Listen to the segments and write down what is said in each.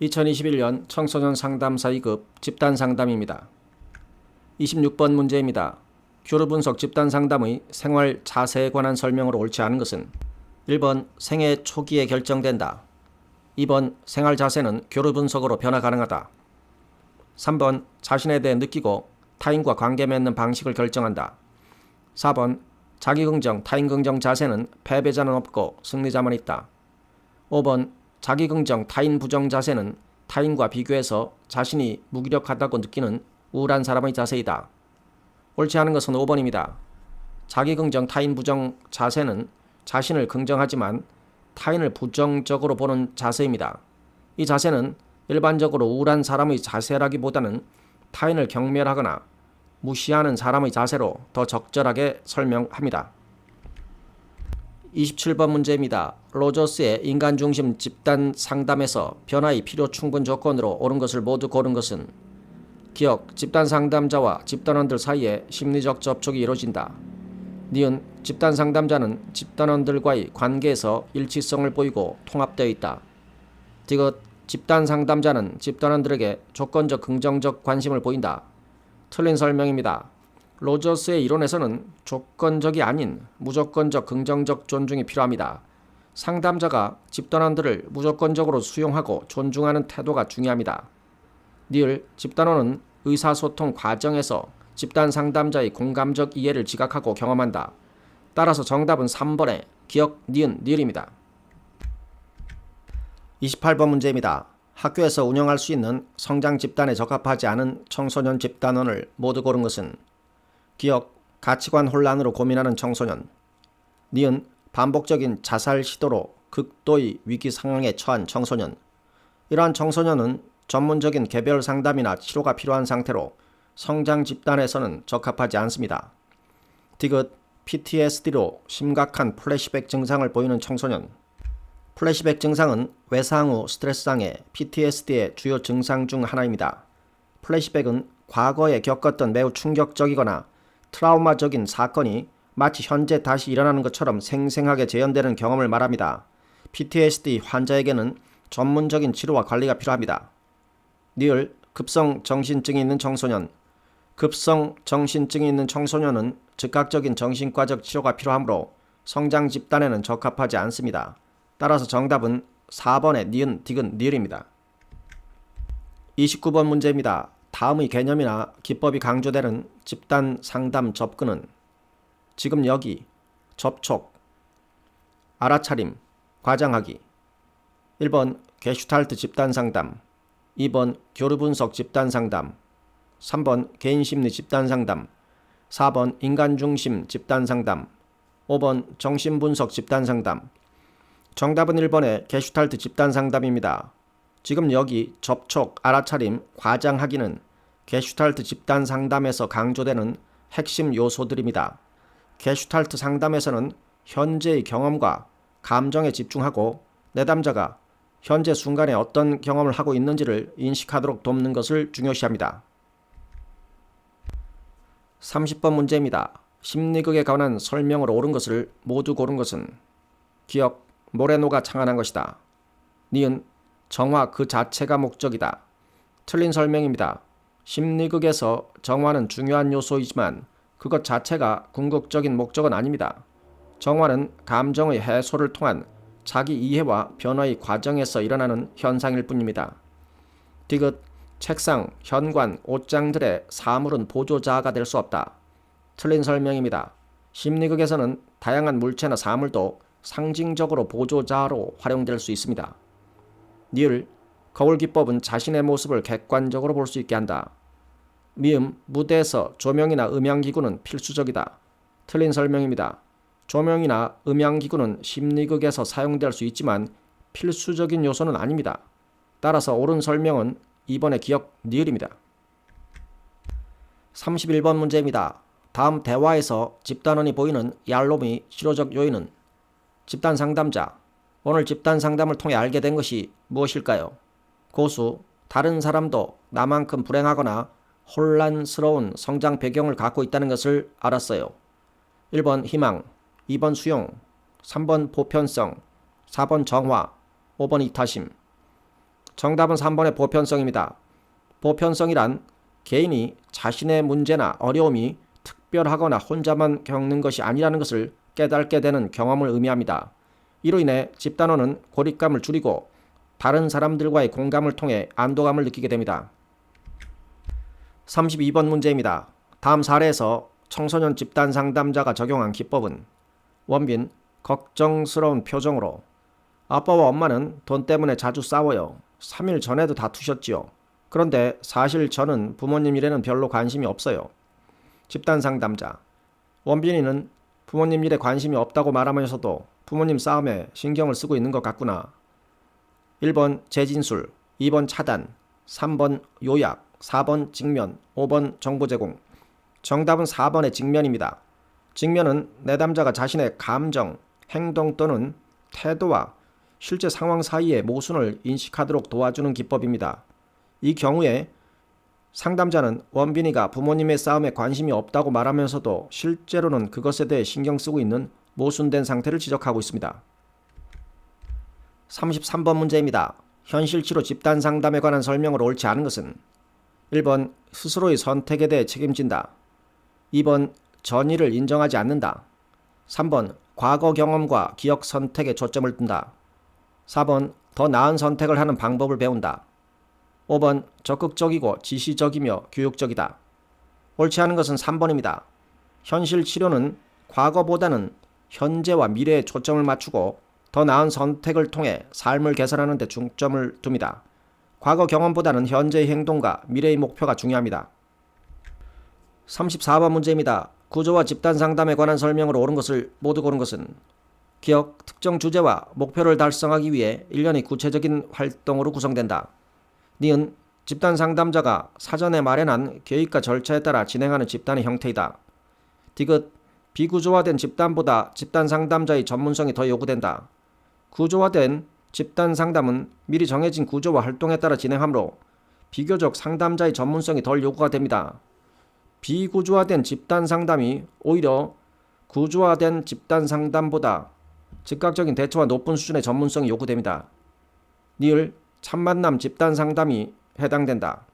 2021년 청소년 상담사 2급 집단 상담입니다. 26번 문제입니다. 교류 분석 집단 상담의 생활 자세에 관한 설명으로 옳지 않은 것은 1번 생애 초기에 결정된다. 2번 생활 자세는 교류 분석으로 변화 가능하다. 3번 자신에 대해 느끼고 타인과 관계 맺는 방식을 결정한다. 4번 자기 긍정, 타인 긍정 자세는 패배자는 없고 승리자만 있다. 5번 자기 긍정, 타인 부정 자세는 타인과 비교해서 자신이 무기력하다고 느끼는 우울한 사람의 자세이다. 옳지 않은 것은 5번입니다. 자기 긍정, 타인 부정 자세는 자신을 긍정하지만 타인을 부정적으로 보는 자세입니다. 이 자세는 일반적으로 우울한 사람의 자세라기보다는 타인을 경멸하거나 무시하는 사람의 자세로 더 적절하게 설명합니다. 27번 문제입니다. 로저스의 인간 중심 집단 상담에서 변화의 필요 충분 조건으로 옳은 것을 모두 고른 것은 기억, 집단 상담자와 집단원들 사이에 심리적 접촉이 이루어진다. 니은, 집단 상담자는 집단원들과의 관계에서 일치성을 보이고 통합되어 있다. 디귿, 집단 상담자는 집단원들에게 조건적 긍정적 관심을 보인다. 틀린 설명입니다. 로저스의 이론에서는 조건적이 아닌 무조건적 긍정적 존중이 필요합니다. 상담자가 집단원들을 무조건적으로 수용하고 존중하는 태도가 중요합니다. 니을, 집단원은 의사소통 과정에서 집단 상담자의 공감적 이해를 지각하고 경험한다. 따라서 정답은 3번의 기억, 니은, 니을입니다. 28번 문제입니다. 학교에서 운영할 수 있는 성장 집단에 적합하지 않은 청소년 집단원을 모두 고른 것은 기억, 가치관 혼란으로 고민하는 청소년. 니은, 반복적인 자살 시도로 극도의 위기 상황에 처한 청소년. 이러한 청소년은 전문적인 개별 상담이나 치료가 필요한 상태로 성장 집단에서는 적합하지 않습니다. 디귿, PTSD로 심각한 플래시백 증상을 보이는 청소년. 플래시백 증상은 외상 후 스트레스 장애, PTSD의 주요 증상 중 하나입니다. 플래시백은 과거에 겪었던 매우 충격적이거나 트라우마적인 사건이 마치 현재 다시 일어나는 것처럼 생생하게 재현되는 경험을 말합니다. PTSD 환자에게는 전문적인 치료와 관리가 필요합니다. 니을, 급성 정신증이 있는 청소년. 급성 정신증이 있는 청소년은 즉각적인 정신과적 치료가 필요하므로 성장 집단에는 적합하지 않습니다. 따라서 정답은 4번의 니은, 디귿, 니을입니다. 29번 문제입니다. 다음의 개념이나 기법이 강조되는 집단 상담 접근은 지금 여기, 접촉, 알아차림, 과장하기. 1번 게슈탈트 집단 상담, 2번 교류 분석 집단 상담, 3번 개인심리 집단 상담, 4번 인간 중심 집단 상담, 5번 정신분석 집단 상담. 정답은 1번의 게슈탈트 집단 상담입니다. 지금 여기 접촉, 알아차림, 과장하기는 게슈탈트 집단 상담에서 강조되는 핵심 요소들입니다. 게슈탈트 상담에서는 현재의 경험과 감정에 집중하고 내담자가 현재 순간에 어떤 경험을 하고 있는지를 인식하도록 돕는 것을 중요시합니다. 30번 문제입니다. 심리극에 관한 설명으로 옳은 것을 모두 고른 것은 기억, 모레노가 창안한 것이다. 니은, 정화 그 자체가 목적이다. 틀린 설명입니다. 심리극에서 정화는 중요한 요소이지만 그것 자체가 궁극적인 목적은 아닙니다. 정화는 감정의 해소를 통한 자기 이해와 변화의 과정에서 일어나는 현상일 뿐입니다. 디귿, 책상, 현관, 옷장들의 사물은 보조자가 될 수 없다. 틀린 설명입니다. 심리극에서는 다양한 물체나 사물도 상징적으로 보조자로 활용될 수 있습니다. 니을, 거울 기법은 자신의 모습을 객관적으로 볼 수 있게 한다. 미음, 무대에서 조명이나 음향기구는 필수적이다. 틀린 설명입니다. 조명이나 음향기구는 심리극에서 사용될 수 있지만 필수적인 요소는 아닙니다. 따라서 옳은 설명은 2번의 기억, 니을입니다. 31번 문제입니다. 다음 대화에서 집단원이 보이는 얄롬의 치료적 요인은 집단 상담자, 오늘 집단 상담을 통해 알게 된 것이 무엇일까요? 고수, 다른 사람도 나만큼 불행하거나 혼란스러운 성장 배경을 갖고 있다는 것을 알았어요. 1번 희망, 2번 수용, 3번 보편성, 4번 정화, 5번 이타심. 정답은 3번의 보편성입니다. 보편성이란 개인이 자신의 문제나 어려움이 특별하거나 혼자만 겪는 것이 아니라는 것을 깨닫게 되는 경험을 의미합니다. 이로 인해 집단원은 고립감을 줄이고 다른 사람들과의 공감을 통해 안도감을 느끼게 됩니다. 32번 문제입니다. 다음 사례에서 청소년 집단 상담자가 적용한 기법은 원빈, 걱정스러운 표정으로 아빠와 엄마는 돈 때문에 자주 싸워요. 3일 전에도 다투셨지요. 그런데 사실 저는 부모님 일에는 별로 관심이 없어요. 집단 상담자 원빈이는 부모님 일에 관심이 없다고 말하면서도 부모님 싸움에 신경을 쓰고 있는 것 같구나. 1번 재진술, 2번 차단, 3번 요약, 4번 직면, 5번 정보 제공. 정답은 4번의 직면입니다. 직면은 내담자가 자신의 감정, 행동 또는 태도와 실제 상황 사이의 모순을 인식하도록 도와주는 기법입니다. 이 경우에 상담자는 원빈이가 부모님의 싸움에 관심이 없다고 말하면서도 실제로는 그것에 대해 신경 쓰고 있는 모순된 상태를 지적하고 있습니다. 33번 문제입니다. 현실치료 집단 상담에 관한 설명으로 옳지 않은 것은 1번 스스로의 선택에 대해 책임진다. 2번 전의를 인정하지 않는다. 3번 과거 경험과 기억 선택에 초점을 둔다. 4번 더 나은 선택을 하는 방법을 배운다. 5번 적극적이고 지시적이며 교육적이다. 옳지 않은 것은 3번입니다. 현실 치료는 과거보다는 현재와 미래에 초점을 맞추고 더 나은 선택을 통해 삶을 개선하는 데 중점을 둡니다. 과거 경험보다는 현재의 행동과 미래의 목표가 중요합니다. 34번 문제입니다. 구조와 집단 상담에 관한 설명으로 옳은 것을 모두 고른 것은 기억, 특정 주제와 목표를 달성하기 위해 일련의 구체적인 활동으로 구성된다. 니은 집단 상담자가 사전에 마련한 계획과 절차에 따라 진행하는 집단의 형태이다. 디귿 비구조화된 집단보다 집단 상담자의 전문성이 더 요구된다. 구조화된 집단 상담은 미리 정해진 구조와 활동에 따라 진행하므로 비교적 상담자의 전문성이 덜 요구가 됩니다. 비구조화된 집단 상담이 오히려 구조화된 집단 상담보다 즉각적인 대처와 높은 수준의 전문성이 요구됩니다. 니을 참만남 집단 상담이 해당된다.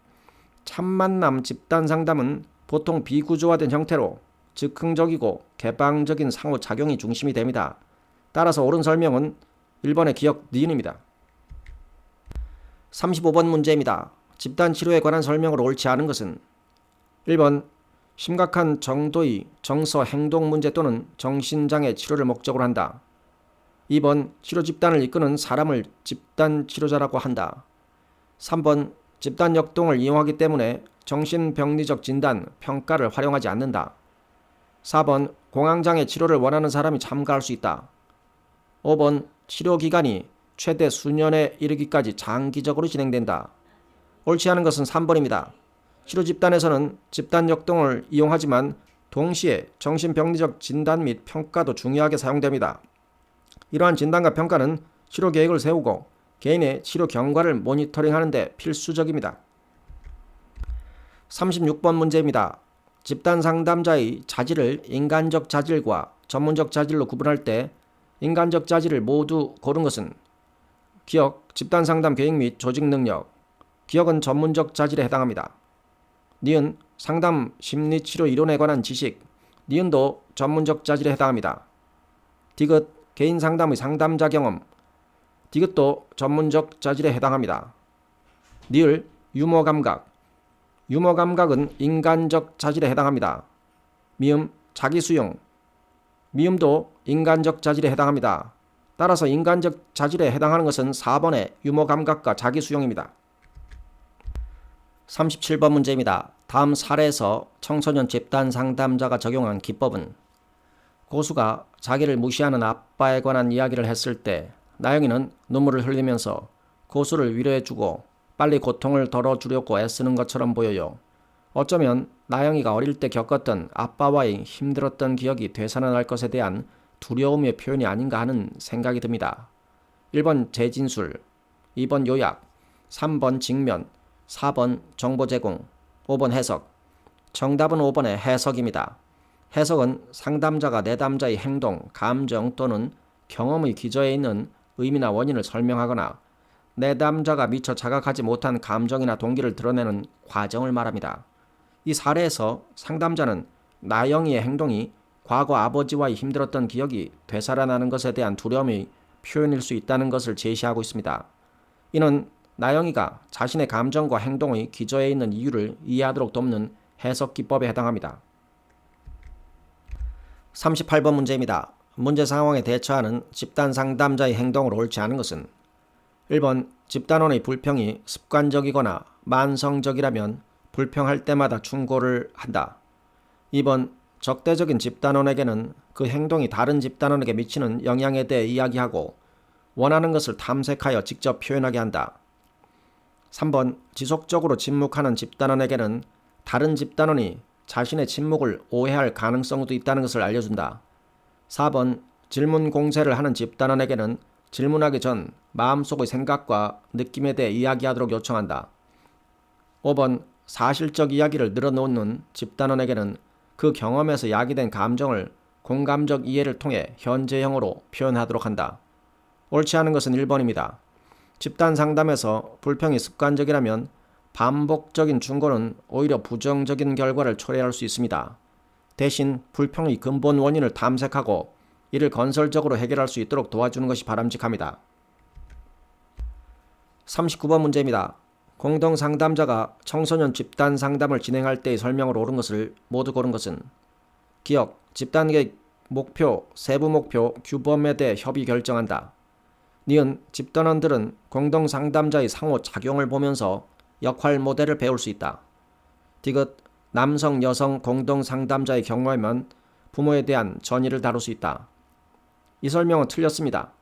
참만남 집단 상담은 보통 비구조화된 형태로 즉흥적이고 개방적인 상호작용이 중심이 됩니다. 따라서 옳은 설명은 1번의 기억 니은입니다. 35번 문제입니다. 집단 치료에 관한 설명으로 옳지 않은 것은 1번 심각한 정도의 정서 행동 문제 또는 정신장애 치료를 목적으로 한다. 2번 치료 집단을 이끄는 사람을 집단 치료자라고 한다. 3번 집단 역동을 이용하기 때문에 정신병리적 진단, 평가를 활용하지 않는다. 4번 공황장애 치료를 원하는 사람이 참가할 수 있다. 5번 치료 기간이 최대 수년에 이르기까지 장기적으로 진행된다. 옳지 않은 것은 3번입니다. 치료 집단에서는 집단 역동을 이용하지만 동시에 정신병리적 진단 및 평가도 중요하게 사용됩니다. 이러한 진단과 평가는 치료 계획을 세우고 개인의 치료 경과를 모니터링하는 데 필수적입니다. 36번 문제입니다. 집단 상담자의 자질을 인간적 자질과 전문적 자질로 구분할 때 인간적 자질을 모두 고른 것은 기억, 집단 상담 계획 및 조직 능력. 기억은 전문적 자질에 해당합니다. 니은 상담 심리치료 이론에 관한 지식. 니은도 전문적 자질에 해당합니다. 디귿 개인 상담의 상담자 경험. 디귿도 전문적 자질에 해당합니다. 니을 유머 감각. 유머 감각은 인간적 자질에 해당합니다. 미음 자기 수용. 미음도 인간적 자질에 해당합니다. 따라서 인간적 자질에 해당하는 것은 4번의 유머 감각과 자기 수용입니다. 37번 문제입니다. 다음 사례에서 청소년 집단 상담자가 적용한 기법은 고수가 자기를 무시하는 아빠에 관한 이야기를 했을 때 나영이는 눈물을 흘리면서 고수를 위로해주고 빨리 고통을 덜어주려고 애쓰는 것처럼 보여요. 어쩌면 나영이가 어릴 때 겪었던 아빠와의 힘들었던 기억이 되살아날 것에 대한 두려움의 표현이 아닌가 하는 생각이 듭니다. 1번 재진술, 2번 요약, 3번 직면, 4번 정보 제공, 5번 해석. 정답은 5번의 해석입니다. 해석은 상담자가 내담자의 행동, 감정 또는 경험의 기저에 있는 의미나 원인을 설명하거나 내담자가 미처 자각하지 못한 감정이나 동기를 드러내는 과정을 말합니다. 이 사례에서 상담자는 나영이의 행동이 과거 아버지와의 힘들었던 기억이 되살아나는 것에 대한 두려움의 표현일 수 있다는 것을 제시하고 있습니다. 이는 나영이가 자신의 감정과 행동의 기저에 있는 이유를 이해하도록 돕는 해석 기법에 해당합니다. 38번 문제입니다. 문제 상황에 대처하는 집단 상담자의 행동으로 옳지 않은 것은 1번 집단원의 불평이 습관적이거나 만성적이라면 불평할 때마다 충고를 한다. 2번 적대적인 집단원에게는 그 행동이 다른 집단원에게 미치는 영향에 대해 이야기하고 원하는 것을 탐색하여 직접 표현하게 한다. 3번 지속적으로 침묵하는 집단원에게는 다른 집단원이 자신의 침묵을 오해할 가능성도 있다는 것을 알려준다. 4번 질문 공세를 하는 집단원에게는 질문하기 전 마음속의 생각과 느낌에 대해 이야기하도록 요청한다. 5번 사실적 이야기를 늘어놓는 집단원에게는 그 경험에서 야기된 감정을 공감적 이해를 통해 현재형으로 표현하도록 한다. 옳지 않은 것은 1번입니다. 집단 상담에서 불평이 습관적이라면 반복적인 충고는 오히려 부정적인 결과를 초래할 수 있습니다. 대신 불평의 근본 원인을 탐색하고 이를 건설적으로 해결할 수 있도록 도와주는 것이 바람직합니다. 39번 문제입니다. 공동 상담자가 청소년 집단 상담을 진행할 때의 설명으로 옳은 것을 모두 고른 것은 기억, 집단 계획, 목표, 세부 목표, 규범에 대해 협의 결정한다. 니은 집단원들은 공동 상담자의 상호 작용을 보면서 역할 모델을 배울 수 있다. 디귿 남성, 여성 공동 상담자의 경우에만 부모에 대한 전의를 다룰 수 있다. 이 설명은 틀렸습니다.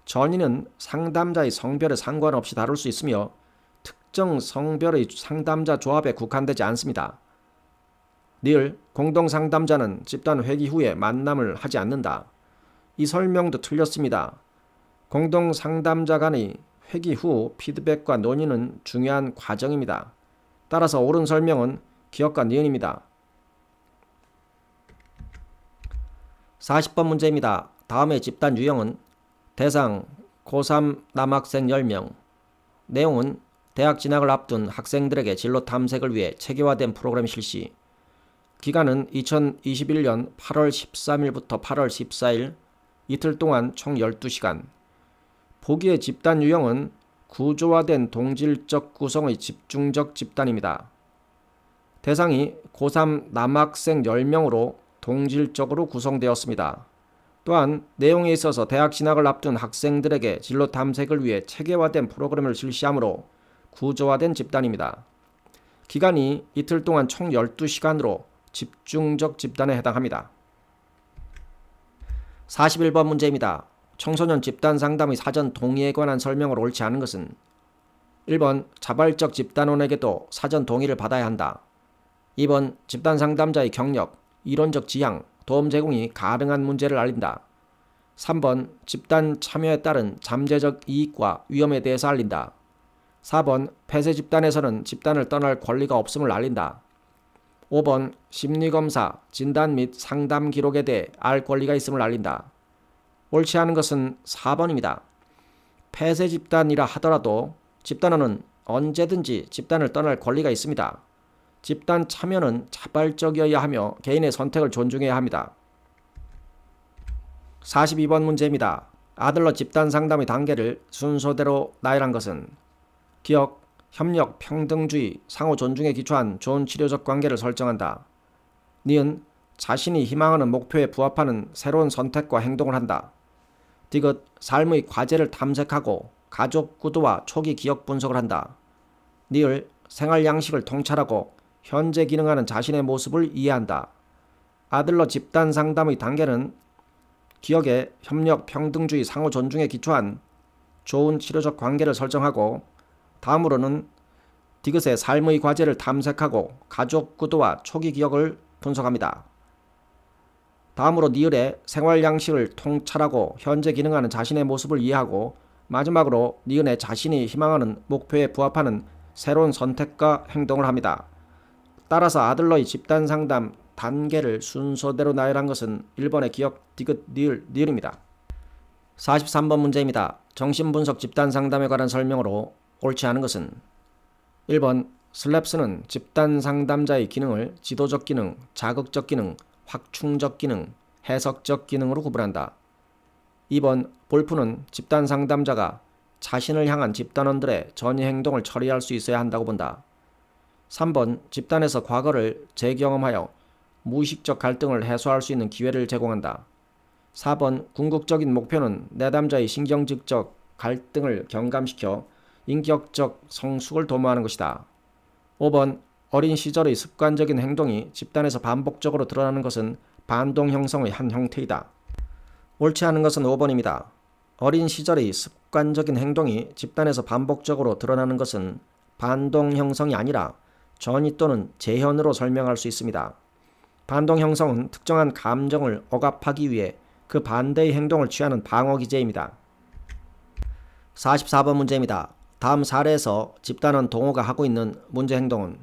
전의는 상담자의 성별에 상관없이 다룰 수 있으며 특정 성별의 상담자 조합에 국한되지 않습니다. 늘 공동 상담자는 집단 회기 후에 만남을 하지 않는다. 이 설명도 틀렸습니다. 공동 상담자 간의 회기 후 피드백과 논의는 중요한 과정입니다. 따라서 옳은 설명은 기억과 니은입니다. 40번 문제입니다. 다음의 집단 유형은 대상 고3 남학생 10명. 내용은 대학 진학을 앞둔 학생들에게 진로 탐색을 위해 체계화된 프로그램 실시. 기간은 2021년 8월 13일부터 8월 14일, 이틀 동안 총 12시간. 보기의 집단 유형은 구조화된 동질적 구성의 집중적 집단입니다. 대상이 고3 남학생 10명으로 동질적으로 구성되었습니다. 또한 내용에 있어서 대학 진학을 앞둔 학생들에게 진로 탐색을 위해 체계화된 프로그램을 실시하므로 구조화된 집단입니다. 기간이 이틀 동안 총 12시간으로 집중적 집단에 해당합니다. 41번 문제입니다. 청소년 집단 상담의 사전 동의에 관한 설명을 옳지 않은 것은 1번 자발적 집단원에게도 사전 동의를 받아야 한다. 2번 집단 상담자의 경력, 이론적 지향, 도움 제공이 가능한 문제를 알린다. 3번 집단 참여에 따른 잠재적 이익과 위험에 대해서 알린다. 4번 폐쇄 집단에서는 집단을 떠날 권리가 없음을 알린다. 5번 심리검사, 진단 및 상담 기록에 대해 알 권리가 있음을 알린다. 옳지 않은 것은 4번입니다. 폐쇄 집단이라 하더라도 집단원은 언제든지 집단을 떠날 권리가 있습니다. 집단 참여는 자발적이어야 하며 개인의 선택을 존중해야 합니다. 42번 문제입니다. 아들러 집단 상담의 단계를 순서대로 나열한 것은 기억, 협력, 평등주의, 상호 존중에 기초한 좋은 치료적 관계를 설정한다. 니은 자신이 희망하는 목표에 부합하는 새로운 선택과 행동을 한다. 디귿 삶의 과제를 탐색하고 가족 구도와 초기 기억 분석을 한다. 니을 생활 양식을 통찰하고 현재 기능하는 자신의 모습을 이해한다. 아들러 집단 상담의 단계는 기억에 협력, 평등주의, 상호 존중에 기초한 좋은 치료적 관계를 설정하고 다음으로는 디귿의 삶의 과제를 탐색하고 가족 구도와 초기 기억을 분석합니다. 다음으로 니을의 생활 양식을 통찰하고 현재 기능하는 자신의 모습을 이해하고 마지막으로 니은의 자신이 희망하는 목표에 부합하는 새로운 선택과 행동을 합니다. 따라서 아들러의 집단 상담 단계를 순서대로 나열한 것은 1번의 기억, 디귿, 니을입니다. 43번 문제입니다. 정신분석 집단상담에 관한 설명으로 옳지 않은 것은 1번 슬랩스는 집단상담자의 기능을 지도적 기능, 자극적 기능, 확충적 기능, 해석적 기능으로 구분한다. 2번 볼프는 집단상담자가 자신을 향한 집단원들의 전이 행동을 처리할 수 있어야 한다고 본다. 3번 집단에서 과거를 재경험하여 무의식적 갈등을 해소할 수 있는 기회를 제공한다. 4번 궁극적인 목표는 내담자의 신경직적 갈등을 경감시켜 인격적 성숙을 도모하는 것이다. 5번 어린 시절의 습관적인 행동이 집단에서 반복적으로 드러나는 것은 반동 형성의 한 형태이다. 옳지 않은 것은 5번입니다. 어린 시절의 습관적인 행동이 집단에서 반복적으로 드러나는 것은 반동 형성이 아니라 전이 또는 재현으로 설명할 수 있습니다. 반동 형성은 특정한 감정을 억압하기 위해 그 반대의 행동을 취하는 방어 기제입니다. 44번 문제입니다. 다음 사례에서 집단원 동호가 하고 있는 문제 행동은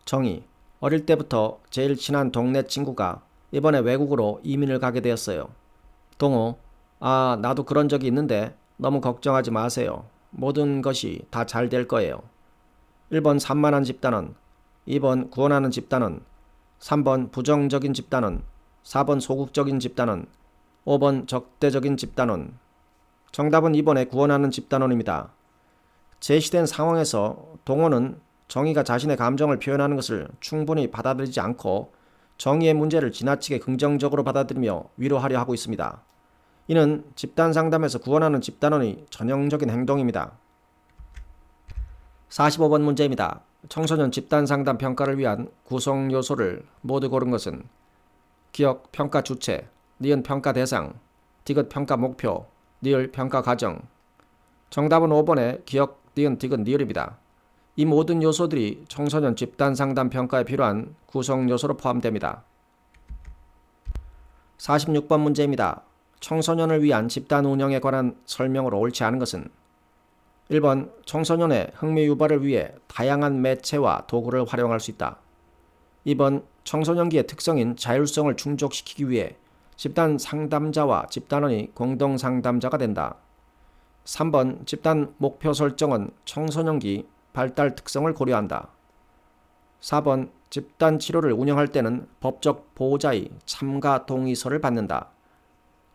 정의, 어릴 때부터 제일 친한 동네 친구가 이번에 외국으로 이민을 가게 되었어요. 동호, 나도 그런 적이 있는데 너무 걱정하지 마세요. 모든 것이 다 잘 될 거예요. 1번 산만한 집단원, 2번 구원하는 집단원, 3번 부정적인 집단원, 4번 소극적인 집단원, 5번 적대적인 집단원. 정답은 2번의 구원하는 집단원입니다. 제시된 상황에서 동호는 정의가 자신의 감정을 표현하는 것을 충분히 받아들이지 않고 정의의 문제를 지나치게 긍정적으로 받아들이며 위로하려 하고 있습니다. 이는 집단 상담에서 구원하는 집단원의 전형적인 행동입니다. 45번 문제입니다. 청소년 집단 상담 평가를 위한 구성 요소를 모두 고른 것은 기억 평가 주체, 니은 평가 대상, 디귿 평가 목표, 니을 평가 과정. 정답은 5번의 기억, 니은, 디귿, 니을입니다. 이 모든 요소들이 청소년 집단 상담 평가에 필요한 구성 요소로 포함됩니다. 46번 문제입니다. 청소년을 위한 집단 운영에 관한 설명으로 옳지 않은 것은 1번 청소년의 흥미 유발을 위해 다양한 매체와 도구를 활용할 수 있다. 2번 청소년기의 특성인 자율성을 충족시키기 위해 집단 상담자와 집단원이 공동 상담자가 된다. 3번 집단 목표 설정은 청소년기 발달 특성을 고려한다. 4번 집단 치료를 운영할 때는 법적 보호자의 참가 동의서를 받는다.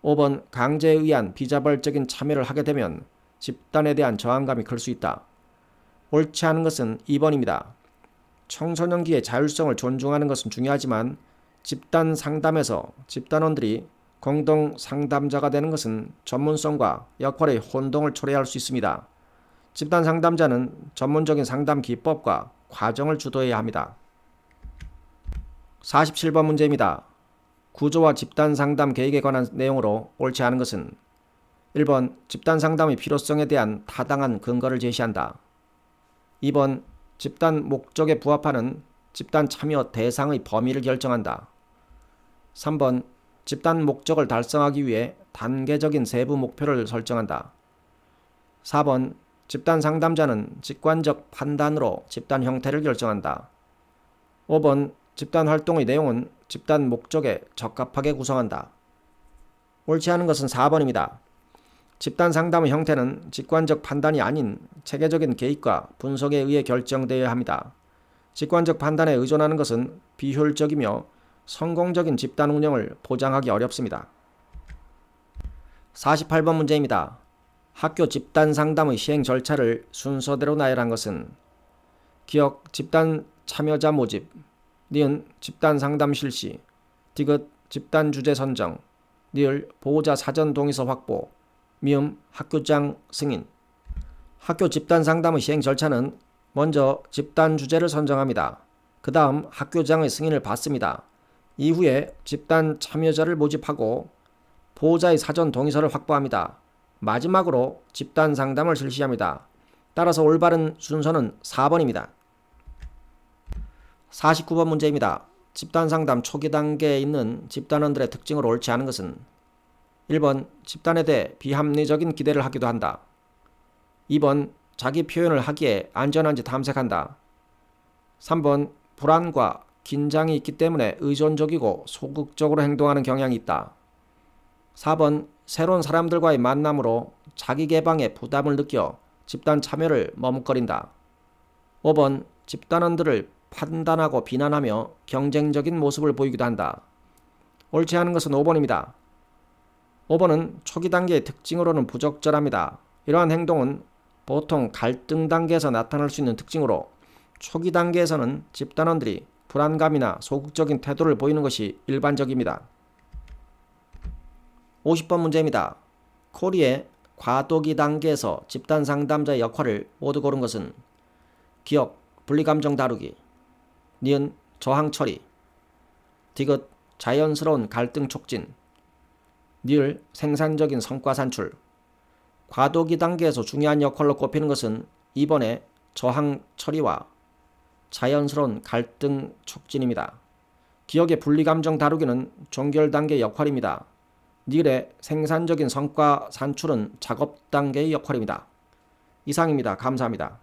5번 강제에 의한 비자발적인 참여를 하게 되면 집단에 대한 저항감이 클 수 있다. 옳지 않은 것은 2번입니다. 청소년기의 자율성을 존중하는 것은 중요하지만 집단 상담에서 집단원들이 공동 상담자가 되는 것은 전문성과 역할의 혼동을 초래할 수 있습니다. 집단 상담자는 전문적인 상담 기법과 과정을 주도해야 합니다. 47번 문제입니다. 구조와 집단 상담 계획에 관한 내용으로 옳지 않은 것은 1번 집단 상담의 필요성에 대한 타당한 근거를 제시한다. 2번 집단 목적에 부합하는 집단 참여 대상의 범위를 결정한다. 3번 집단 목적을 달성하기 위해 단계적인 세부 목표를 설정한다. 4번 집단 상담자는 직관적 판단으로 집단 형태를 결정한다. 5번 집단 활동의 내용은 집단 목적에 적합하게 구성한다. 옳지 않은 것은 4번입니다. 집단 상담의 형태는 직관적 판단이 아닌 체계적인 개입과 분석에 의해 결정되어야 합니다. 직관적 판단에 의존하는 것은 비효율적이며 성공적인 집단 운영을 보장하기 어렵습니다. 48번 문제입니다. 학교 집단 상담의 시행 절차를 순서대로 나열한 것은 기억 집단 참여자 모집, 니은 집단 상담 실시, 디귿 집단 주제 선정, 니을 보호자 사전 동의서 확보, 미음 학교장 승인. 학교 집단 상담의 시행 절차는 먼저 집단 주제를 선정합니다. 그 다음 학교장의 승인을 받습니다. 이후에 집단 참여자를 모집하고 보호자의 사전 동의서를 확보합니다. 마지막으로 집단 상담을 실시합니다. 따라서 올바른 순서는 4번입니다. 49번 문제입니다. 집단 상담 초기 단계에 있는 집단원들의 특징으로 옳지 않은 것은 1번 집단에 대해 비합리적인 기대를 하기도 한다. 2번 자기 표현을 하기에 안전한지 탐색한다. 3번 불안과 긴장이 있기 때문에 의존적이고 소극적으로 행동하는 경향이 있다. 4번 새로운 사람들과의 만남으로 자기 개방에 부담을 느껴 집단 참여를 머뭇거린다. 5번 집단원들을 판단하고 비난하며 경쟁적인 모습을 보이기도 한다. 옳지 않은 것은 5번입니다. 5번은 초기 단계의 특징으로는 부적절합니다. 이러한 행동은 보통 갈등 단계에서 나타날 수 있는 특징으로 초기 단계에서는 집단원들이 불안감이나 소극적인 태도를 보이는 것이 일반적입니다. 50번 문제입니다. 코리의 과도기 단계에서 집단 상담자의 역할을 모두 고른 것은 기억, 분리감정 다루기, 니은 저항 처리, 디귿 자연스러운 갈등 촉진, 니을 생산적인 성과 산출. 과도기 단계에서 중요한 역할로 꼽히는 것은 2번의 저항 처리와 자연스러운 갈등 촉진입니다. 기억의 분리감정 다루기는 종결 단계의 역할입니다. 니을의 생산적인 성과 산출은 작업 단계의 역할입니다. 이상입니다. 감사합니다.